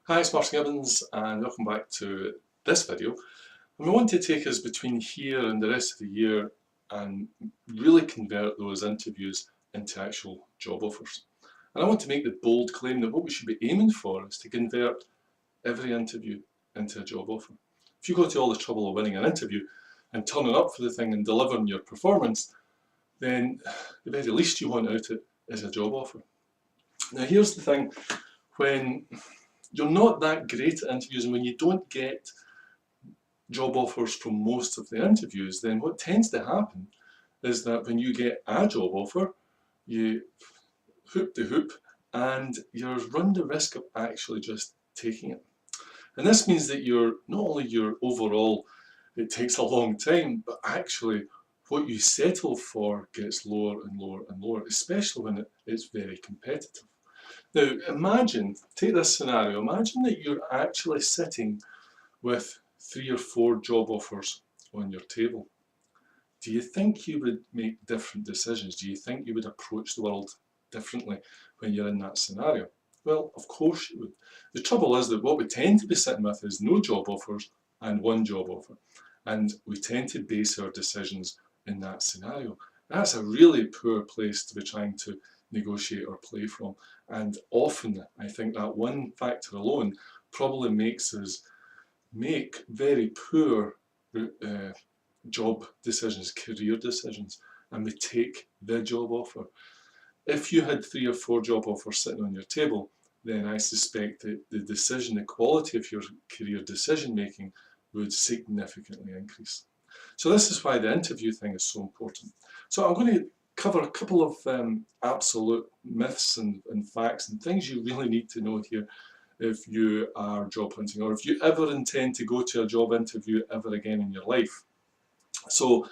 Hi, it's Martin Gibbons and welcome back to this video. And we want to take us between here and the rest of the year and really convert those interviews into actual job offers. And I want to make the bold claim that what we should be aiming for is to convert every interview into a job offer. If you go to all the trouble of winning an interview and turning up for the thing and delivering your performance, then the very least you want out of it is a job offer. Now here's the thing, when you're not that great at interviews and when you don't get job offers from most of the interviews, then what tends to happen is that when you get a job offer, you hoop the hoop and you run the risk of actually just taking it. And this means that not only your overall, it takes a long time, but actually what you settle for gets lower and lower and lower, especially when it's very competitive. Now take this scenario, imagine that you're actually sitting with 3 or 4 job offers on your table. Do you think you would make different decisions? Do you think you would approach the world differently when you're in that scenario? Well, of course you would. The trouble is that what we tend to be sitting with is no job offers and 1 job offer. And we tend to base our decisions in that scenario. That's a really poor place to be trying to negotiate or play from. And often, I think that one factor alone probably makes us make very poor job decisions, career decisions, and we take the job offer. If you had 3 or 4 job offers sitting on your table, then I suspect that the quality of your career decision making would significantly increase. So this is why the interview thing is so important. So I'm going to cover a couple of absolute myths and facts and things you really need to know here if you are job hunting, or if you ever intend to go to a job interview ever again in your life. So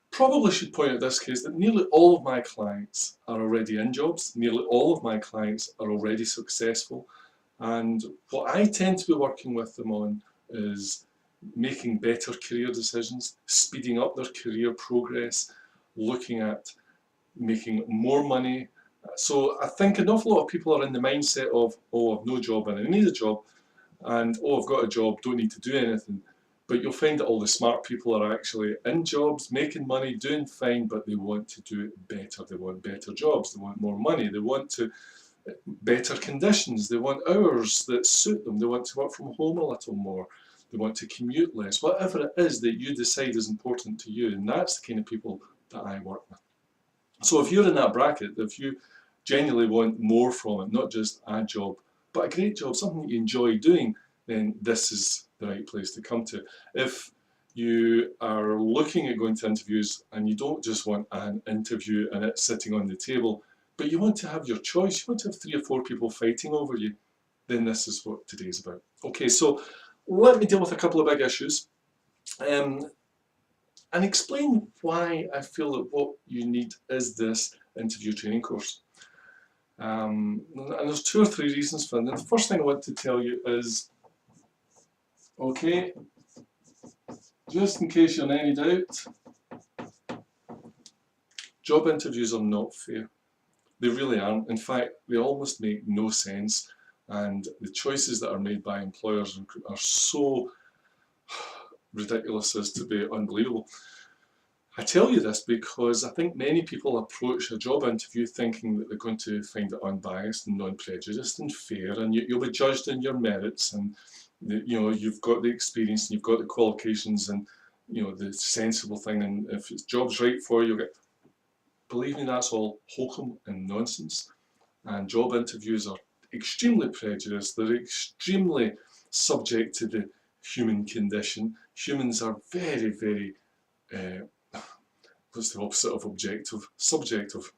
probably should point out this case that nearly all of my clients are already in jobs, nearly all of my clients are already successful, and what I tend to be working with them on is making better career decisions, speeding up their career progress, looking at making more money. So I think an awful lot of people are in the mindset of, oh, I've no job and I need a job, and oh, I've got a job, don't need to do anything. But you'll find that all the smart people are actually in jobs, making money, doing fine, but they want to do it better. They want better jobs, they want more money, they want better conditions, they want hours that suit them, they want to work from home a little more, they want to commute less, whatever it is that you decide is important to you, and that's the kind of people that I work with. So if you're in that bracket, if you genuinely want more from it, not just a job, but a great job, something that you enjoy doing, then this is the right place to come to. If you are looking at going to interviews and you don't just want an interview and it's sitting on the table, but you want to have your choice, you want to have 3 or 4 people fighting over you, then this is what today's about. Okay, so let me deal with a couple of big issues. And explain why I feel that what you need is this interview training course. And there's 2 or 3 reasons for that. The first thing I want to tell you is, okay, just in case you're in any doubt, job interviews are not fair. They really aren't. In fact, they almost make no sense, and the choices that are made by employers are so ridiculous as to be unbelievable. I tell you this because I think many people approach a job interview thinking that they're going to find it unbiased and non-prejudiced and fair, and you'll be judged on your merits, and you've got the experience and you've got the qualifications and the sensible thing, and if the job's right for you, believe me, that's all hokum and nonsense. And job interviews are extremely prejudiced, they're extremely subject to the human condition. Humans are very, very what's the opposite of objective? Subjective,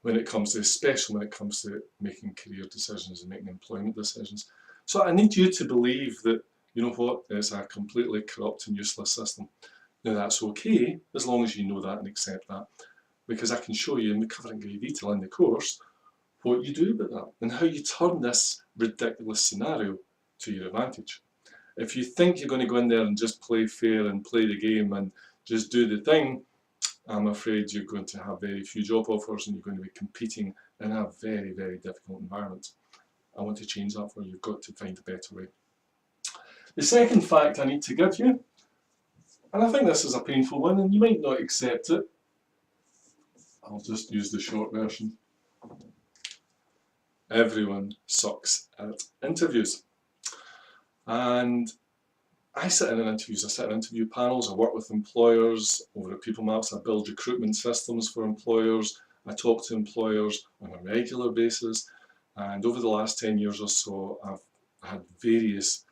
when it comes to, especially when it comes to making career decisions and making employment decisions. So I need you to believe that, you know what, it's a completely corrupt and useless system. Now that's okay, as long as you know that and accept that, because I can show you, and we cover in great detail in the course, what you do about that and how you turn this ridiculous scenario to your advantage. If you think you're going to go in there and just play fair and play the game and just do the thing, I'm afraid you're going to have very few job offers and you're going to be competing in a very, very difficult environment. I want to change that for you. You've got to find a better way. The second fact I need to give you, and I think this is a painful one and you might not accept it. I'll just use the short version. Everyone sucks at interviews. And I sit in interviews, I sit in interview panels, I work with employers over at PeopleMaps, I build recruitment systems for employers, I talk to employers on a regular basis, and over the last 10 years or so I've had various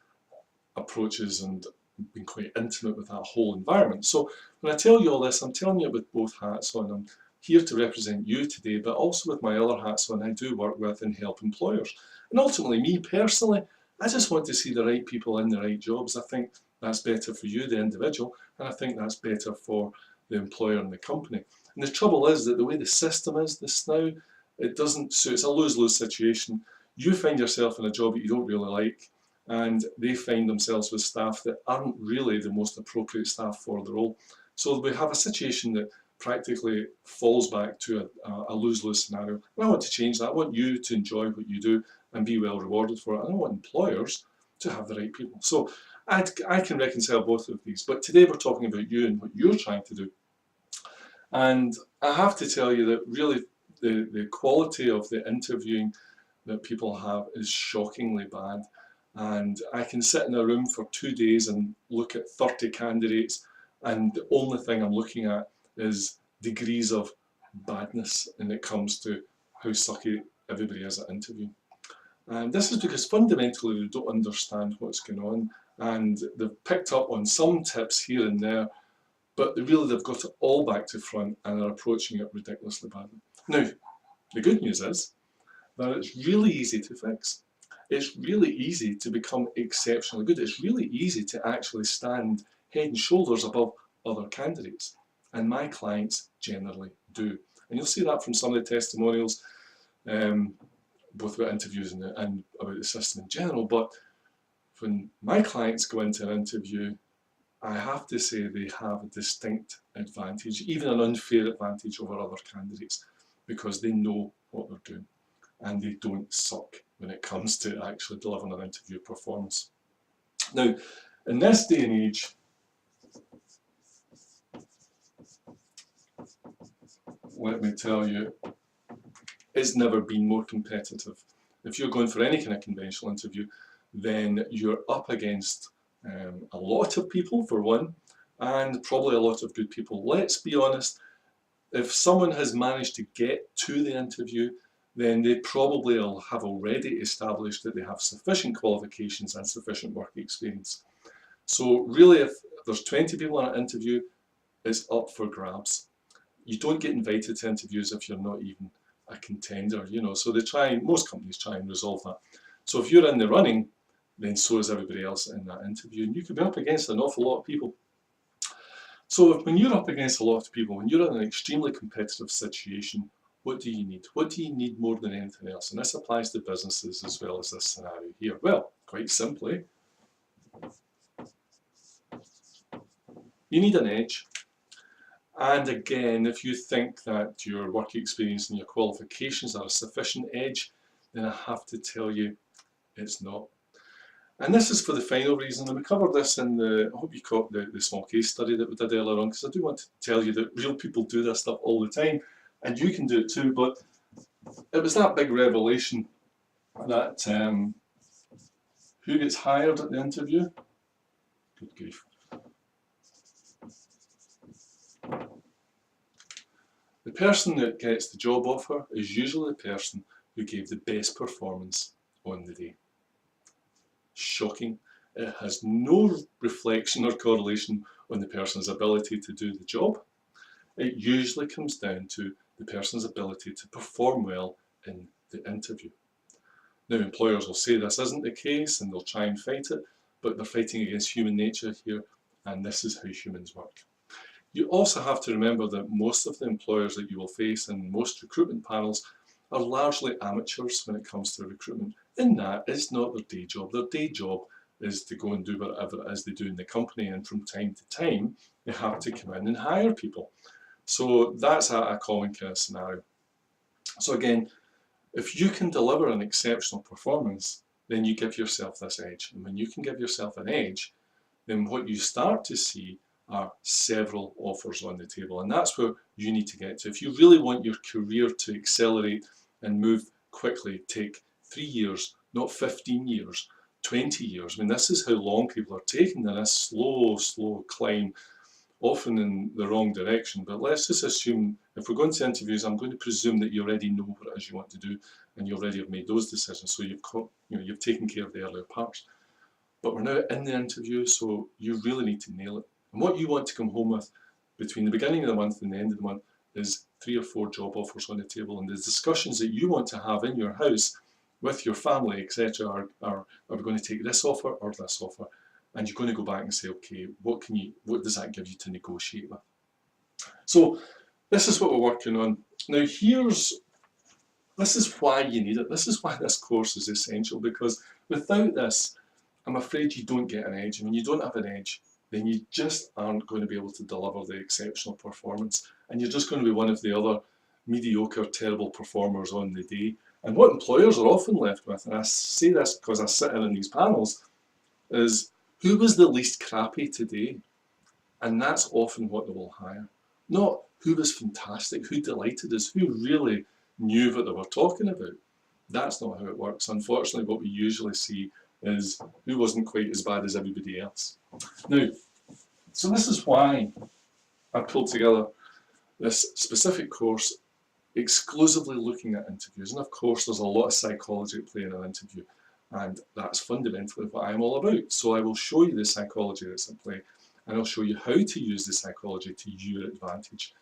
approaches and been quite intimate with that whole environment. So when I tell you all this, I'm telling you it with both hats on. I'm here to represent you today, but also with my other hats on. I do work with and help employers. And ultimately, me personally, I just want to see the right people in the right jobs. I think that's better for you, the individual, and I think that's better for the employer and the company. And the trouble is that the way the system is this now, it doesn't suit. It's a lose-lose situation. You find yourself in a job that you don't really like, and they find themselves with staff that aren't really the most appropriate staff for the role. So we have a situation that practically falls back to a lose-lose scenario. And I want to change that. I want you to enjoy what you do and be well rewarded for it. And I want employers to have the right people. So I can reconcile both of these. But today we're talking about you and what you're trying to do. And I have to tell you that really the quality of the interviewing that people have is shockingly bad. And I can sit in a room for 2 days and look at 30 candidates, and the only thing I'm looking at is degrees of badness when it comes to how sucky everybody is at interviewing. And this is because fundamentally they don't understand what's going on, and they've picked up on some tips here and there, but they've got it all back to front and are approaching it ridiculously badly. Now, the good news is that it's really easy to fix. It's really easy to become exceptionally good. It's really easy to actually stand head and shoulders above other candidates. And my clients generally do. And you'll see that from some of the testimonials, both about interviews and about the system in general. But when my clients go into an interview, I have to say they have a distinct advantage, even an unfair advantage over other candidates, because they know what they're doing and they don't suck when it comes to actually delivering an interview performance. Now, in this day and age, let me tell you, it's never been more competitive. If you're going for any kind of conventional interview, then you're up against a lot of people, for one, and probably a lot of good people. Let's be honest, if someone has managed to get to the interview, then they probably have already established that they have sufficient qualifications and sufficient work experience. So really, if there's 20 people in an interview, it's up for grabs. You don't get invited to interviews if you're not even a contender, you know. So most companies try and resolve that. So if you're in the running, then so is everybody else in that interview, and you could be up against an awful lot of people. So when you're up against a lot of people, when you're in an extremely competitive situation, what do you need? What do you need more than anything else? And this applies to businesses as well as this scenario here. Well, quite simply, you need an edge. And again, if you think that your work experience and your qualifications are a sufficient edge, then I have to tell you, it's not. And this is for the final reason, and we covered this in I hope you caught the small case study that we did earlier on, because I do want to tell you that real people do this stuff all the time, and you can do it too. But it was that big revelation that who gets hired at the interview? Good grief. The person that gets the job offer is usually the person who gave the best performance on the day. Shocking. It has no reflection or correlation on the person's ability to do the job. It usually comes down to the person's ability to perform well in the interview. Now, employers will say this isn't the case and they'll try and fight it, but they're fighting against human nature here, and this is how humans work. You also have to remember that most of the employers that you will face in most recruitment panels are largely amateurs when it comes to recruitment. In that, it's not their day job. Their day job is to go and do whatever it is they do in the company, and from time to time, they have to come in and hire people. So that's a common kind of scenario. So again, If you can deliver an exceptional performance, then you give yourself this edge. And when you can give yourself an edge, then what you start to see are several offers on the table. And that's where you need to get to. If you really want your career to accelerate and move quickly, take 3 years, not 15 years, 20 years. I mean, this is how long people are taking in this slow climb, often in the wrong direction. But let's just assume, if we're going to interviews, I'm going to presume that you already know what it is you want to do, and you already have made those decisions. So you've taken care of the earlier parts. But we're now in the interview, so you really need to nail it. And what you want to come home with between the beginning of the month and the end of the month is 3 or 4 job offers on the table, and the discussions that you want to have in your house with your family, etc., are we going to take this offer or this offer? And you're going to go back and say, okay, what does that give you to negotiate with? So this is what we're working on. Now this is why you need it. This is why this course is essential, because without this, I'm afraid you don't get an edge. And when you don't have an edge, then you just aren't going to be able to deliver the exceptional performance. And you're just going to be one of the other mediocre, terrible performers on the day. And what employers are often left with, and I say this because I sit in these panels, is who was the least crappy today? And that's often what they will hire. Not who was fantastic, who delighted us, who really knew what they were talking about. That's not how it works. Unfortunately, what we usually see is who wasn't quite as bad as everybody else. Now, so this is why I pulled together this specific course exclusively looking at interviews. And of course, there's a lot of psychology at play in an interview, and that's fundamentally what I'm all about. So I will show you the psychology that's at play, and I'll show you how to use the psychology to your advantage.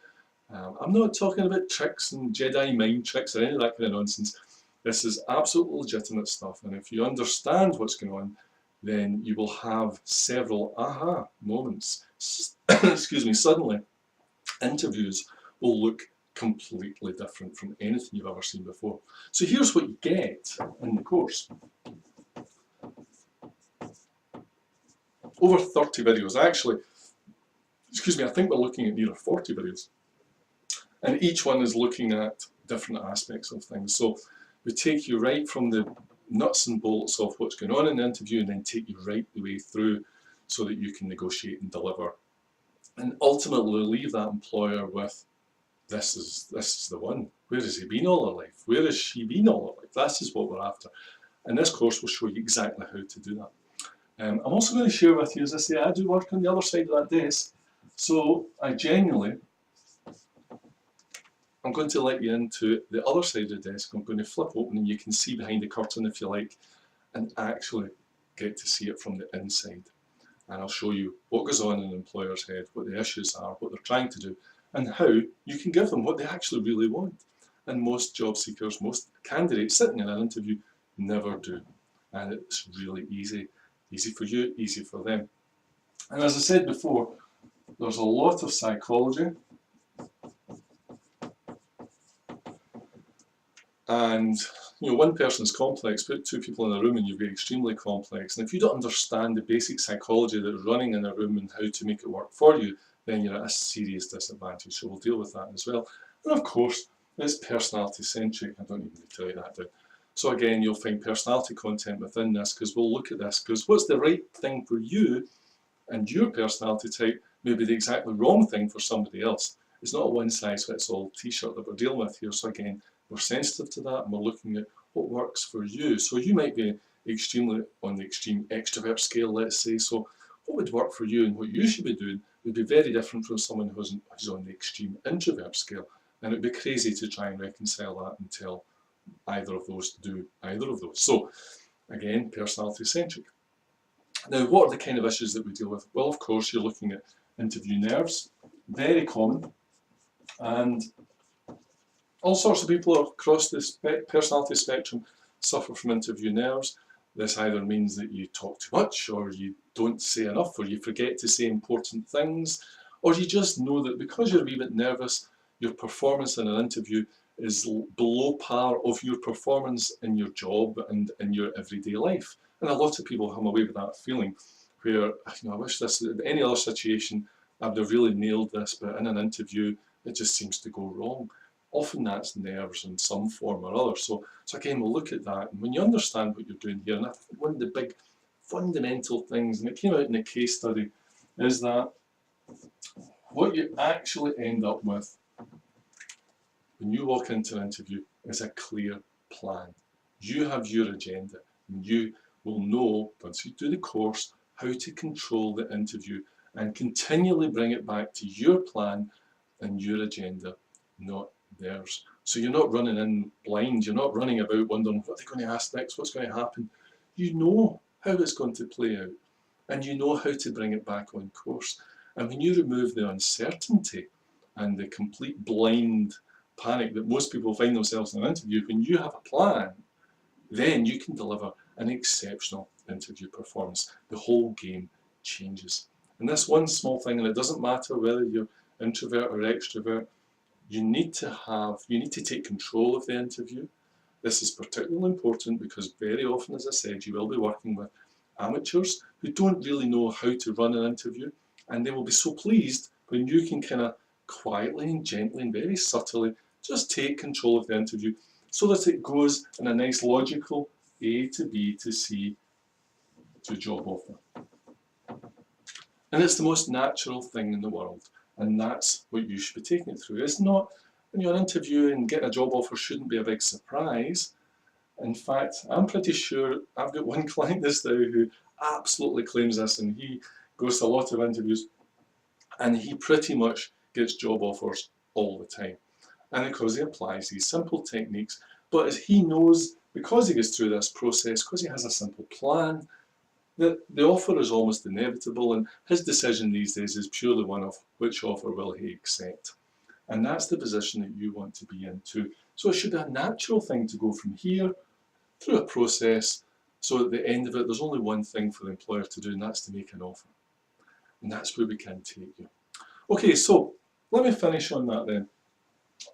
I'm not talking about tricks and Jedi mind tricks or any of that kind of nonsense. This is absolutely legitimate stuff, and if you understand what's going on, then you will have several aha moments. Excuse me, suddenly interviews will look completely different from anything you've ever seen before. So here's what you get in the course. Over 30 videos, actually, excuse me, I think we're looking at near 40 videos. And each one is looking at different aspects of things. So we take you right from the nuts and bolts of what's going on in the interview, and then take you right the way through so that you can negotiate and deliver. And ultimately leave that employer with, this is the one. Where has he been all her life? Where has she been all her life? This is what we're after. And this course will show you exactly how to do that. I'm also going to share with you, as I say, I do work on the other side of that desk. So I genuinely, I'm going to let you into the other side of the desk. I'm going to flip open and you can see behind the curtain if you like, and actually get to see it from the inside. And I'll show you what goes on in an employer's head, what the issues are, what they're trying to do, and how you can give them what they actually really want. And most job seekers, most candidates sitting in an interview never do. And it's really easy. Easy for you, easy for them. And as I said before, there's a lot of psychology. And one person's complex, put 2 people in a room and you'll be extremely complex. And if you don't understand the basic psychology that's running in a room and how to make it work for you, then you're at a serious disadvantage. So we'll deal with that as well. And of course, it's personality centric. I don't even need to tell you that down. So again, you'll find personality content within this, because we'll look at this, because what's the right thing for you and your personality type may be the exactly wrong thing for somebody else. It's not a one-size-fits-all t-shirt that we're dealing with here. So again, we're sensitive to that, and we're looking at what works for you. So you might be extremely on the extreme extrovert scale, let's say. So what would work for you and what you should be doing would be very different from someone who's on the extreme introvert scale. And it would be crazy to try and reconcile that and tell either of those to do either of those. So again, personality centric. Now, what are the kind of issues that we deal with? Well, of course, you're looking at interview nerves, very common, and all sorts of people across the personality spectrum suffer from interview nerves. This either means that you talk too much, or you don't say enough, or you forget to say important things, or you just know that because you're a wee bit nervous, your performance in an interview is below par of your performance in your job and in your everyday life. And a lot of people come away with that feeling where, I wish this, in any other situation, I would have really nailed this, but in an interview, it just seems to go wrong. often that's nerves in some form or other. So again, we'll look at that. And when you understand what you're doing here, and I think one of the big fundamental things, and it came out in a case study, is that what you actually end up with when you walk into an interview is a clear plan. You have your agenda, and you will know, once you do the course, how to control the interview and continually bring it back to your plan and your agenda, not theirs. So you're not running in blind, you're not running about wondering what they're going to ask next, what's going to happen. You know how it's going to play out, and you know how to bring it back on course. And when you remove the uncertainty and the complete blind panic that most people find themselves in an interview, when you have a plan, then you can deliver an exceptional interview performance. The whole game changes. And this one small thing, and it doesn't matter whether you're introvert or extrovert, you need to take control of the interview. This is particularly important because very often, as I said, you will be working with amateurs who don't really know how to run an interview, and they will be so pleased when you can kind of quietly and gently and very subtly just take control of the interview so that it goes in a nice logical A to B to C to job offer. And it's the most natural thing in the world, and that's what you should be taking it through. It's not, when you're interviewing, getting a job offer shouldn't be a big surprise. In fact, I'm pretty sure I've got one client this now who absolutely claims this, and he goes to a lot of interviews, and he pretty much gets job offers all the time. And because he applies these simple techniques, but as he knows, because he goes through this process, because he has a simple plan, that the offer is almost inevitable, and his decision these days is purely one of which offer will he accept. And that's the position that you want to be in too. So it should be a natural thing to go from here through a process, so at the end of it there's only one thing for the employer to do, and that's to make an offer. And that's where we can take you. Okay, so let me finish on that then,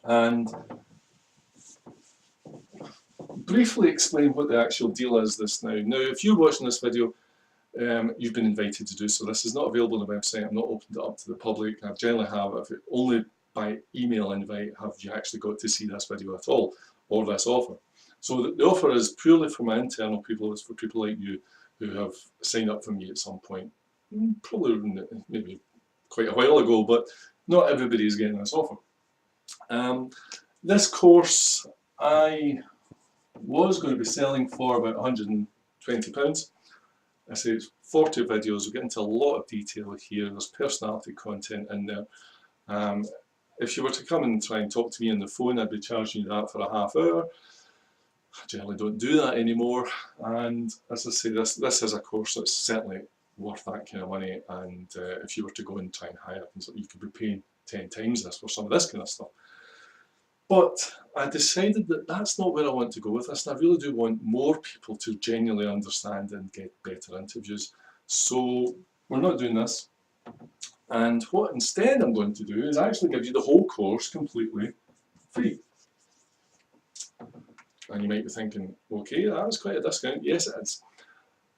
and briefly explain what the actual deal is this now. Now, if you're watching this video, you've been invited to do so. This is not available on the website. I've not opened it up to the public. I generally have, if it only by email invite have you actually got to see this video at all, or this offer. So the offer is purely for my internal people. It's for people like you who have signed up for me at some point, probably maybe quite a while ago, but not everybody is getting this offer. This course I was going to be selling for about £120. I say it's 40 videos. We'll get into a lot of detail here. There's personality content in there. If you were to come and try and talk to me on the phone, I'd be charging you that for a half hour. I generally don't do that anymore. And as I say, this is a course that's certainly worth that kind of money. And if you were to go and try and hire things, you could be paying 10 times this for some of this kind of stuff. But I decided that that's not where I want to go with this, and I really do want more people to genuinely understand and get better interviews. So we're not doing this. And what instead I'm going to do is actually give you the whole course completely free. And you might be thinking, okay, that was quite a discount. Yes, it is.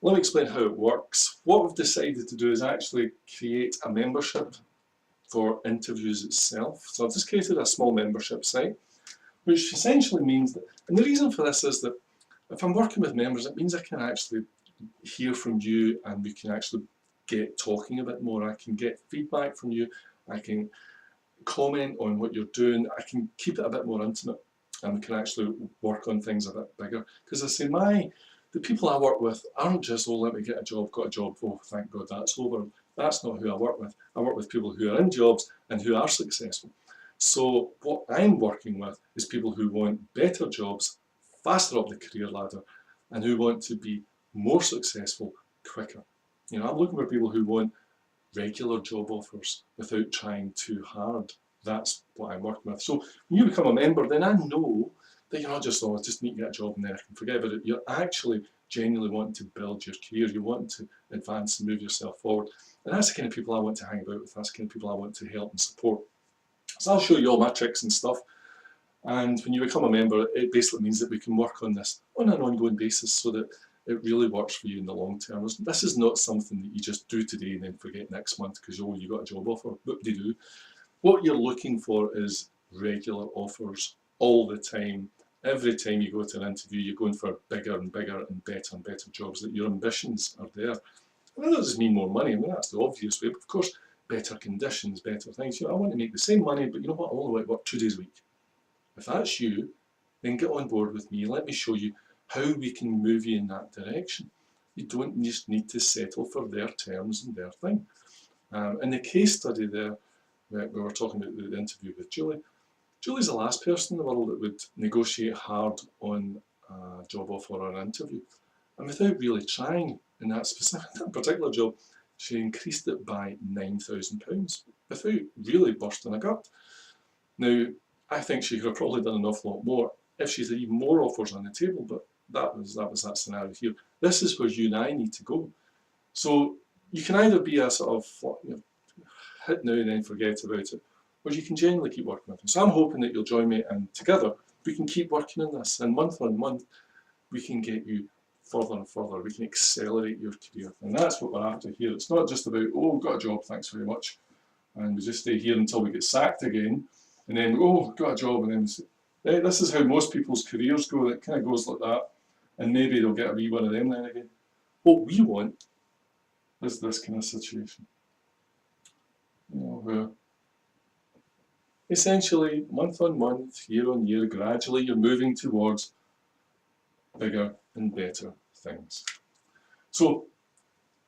Let me explain how it works. What we've decided to do is actually create a membership for interviews itself. So I've just created a small membership site, which essentially means that, and the reason for this is that if I'm working with members, it means I can actually hear from you, and we can actually get talking a bit more. I can get feedback from you, I can comment on what you're doing, I can keep it a bit more intimate, and we can actually work on things a bit bigger. Because I say, the people I work with aren't just, oh, let me get a job, got a job, oh, thank God that's over. That's not who I work with. I work with people who are in jobs and who are successful. So what I'm working with is people who want better jobs, faster up the career ladder, and who want to be more successful quicker. You know, I'm looking for people who want regular job offers without trying too hard. That's what I'm working with. So when you become a member, then I know that you're not just, oh, I just need to get a job and then I can forget about it. You're actually genuinely wanting to build your career. You want to advance and move yourself forward. And that's the kind of people I want to hang about with. That's the kind of people I want to help and support. So I'll show you all my tricks and stuff. And when you become a member, it basically means that we can work on this on an ongoing basis so that it really works for you in the long term. This is not something that you just do today and then forget next month because, oh, you got a job offer. What do you do? What you're looking for is regular offers all the time. Every time you go to an interview, you're going for bigger and bigger and better jobs, that your ambitions are there. And that doesn't mean more money. I mean, that's the obvious way, but of course, better conditions, better things. You know, I want to make the same money, but you know what, I only work 2 days a week. If that's you, then get on board with me. Let me show you how we can move you in that direction. You don't just need to settle for their terms and their thing. In the case study there, we were talking about the interview with Julie. Julie's the last person in the world that would negotiate hard on a job offer or an interview. And without really trying in that particular job, she increased it by £9,000 without really bursting a gut. Now, I think she could have probably done an awful lot more if she's had even more offers on the table, but that was that scenario here. This is where you and I need to go. So you can either be a sort of, you know, hit now and then forget about it, or you can genuinely keep working with it. So I'm hoping that you'll join me, and together we can keep working on this, and month on month we can get you further and further. We can accelerate your career, and that's what we're after here. It's not just about, oh, got a job, thanks very much, and we just stay here until we get sacked again, and then, oh, got a job, and then we say, hey, this is how most people's careers go. It kind of goes like that, and maybe they'll get a wee one of them then again. What we want is this kind of situation, you know, where essentially month on month, year on year, gradually you're moving towards bigger and better things. So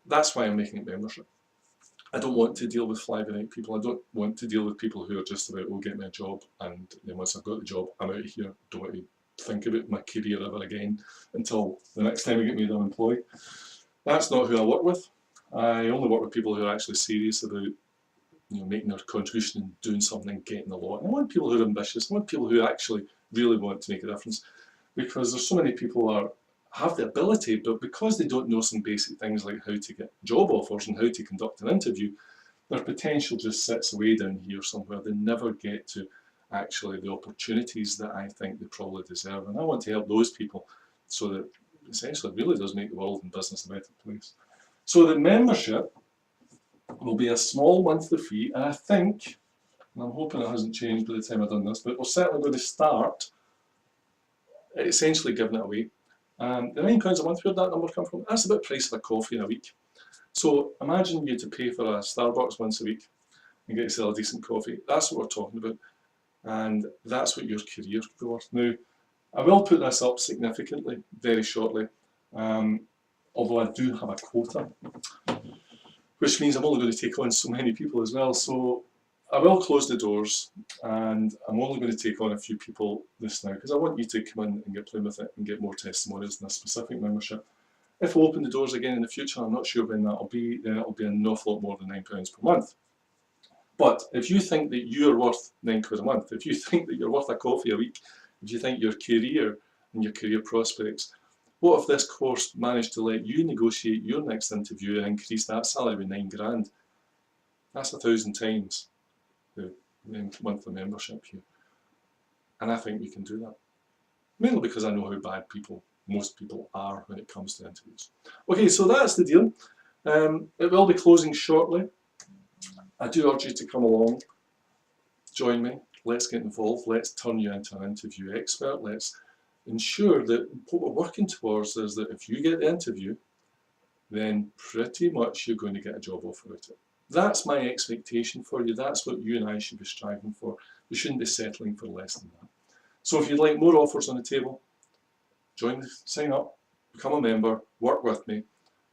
that's why I'm making it membership. I don't want to deal with fly-by-night people. I don't want to deal with people who are just about, oh, get me a job, and then once I've got the job, I'm out of here. Don't want to think about my career ever again until the next time I get made unemployed. That's not who I work with. I only work with people who are actually serious about, you know, making their contribution and doing something, getting a lot. And I want people who are ambitious. I want people who actually really want to make a difference, because there's so many people who have the ability, but because they don't know some basic things like how to get job offers and how to conduct an interview, their potential just sits way down here somewhere. They never get to actually the opportunities that I think they probably deserve. And I want to help those people so that essentially it really does make the world and business a better place. So the membership will be a small monthly fee, and I think, and I'm hoping it hasn't changed by the time I've done this, but we're certainly going to start essentially giving it away. The £9 a month, where'd that number come from? That's about the price of a coffee in a week. So imagine you to pay for a Starbucks once a week and get yourself a decent coffee. That's what we're talking about, and that's what your career could be worth. Now, I will put this up significantly very shortly, although I do have a quota, which means I'm only going to take on so many people as well. So I will close the doors, and I'm only going to take on a few people this now, because I want you to come in and get playing with it and get more testimonials in a specific membership. If we open the doors again in the future, I'm not sure when that'll be, then it'll be an awful lot more than £9 per month. But if you think that you're worth £9 a month, if you think that you're worth a coffee a week, if you think your career and your career prospects, what if this course managed to let you negotiate your next interview and increase that salary with £9 grand? That's 1,000 times the monthly membership here. And I think we can do that. Mainly because I know how bad most people are when it comes to interviews. Okay, so that's the deal. It will be closing shortly. I do urge you to come along, join me, let's get involved, let's turn you into an interview expert, let's ensure that what we're working towards is that if you get the interview, then pretty much you're going to get a job offer out of it. That's my expectation for you. That's what you and I should be striving for. We shouldn't be settling for less than that. So if you'd like more offers on the table, join, sign up, become a member, work with me,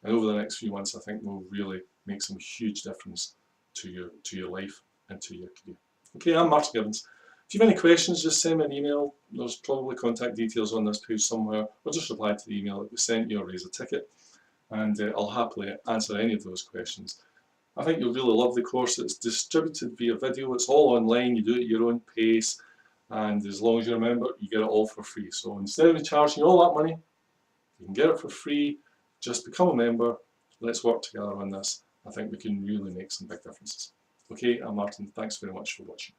and over the next few months I think we'll really make some huge difference to your life and to your career. Okay, I'm Martin Gibbons. If you have any questions, just send me an email. There's probably contact details on this page somewhere, or just reply to the email that we sent you or raise a ticket, and I'll happily answer any of those questions. I think you'll really love the course. It's distributed via video. It's all online. You do it at your own pace, and as long as you're a member, you get it all for free. So instead of charging you all that money, you can get it for free. Just become a member. Let's work together on this. I think we can really make some big differences. Okay, I'm Martin. Thanks very much for watching.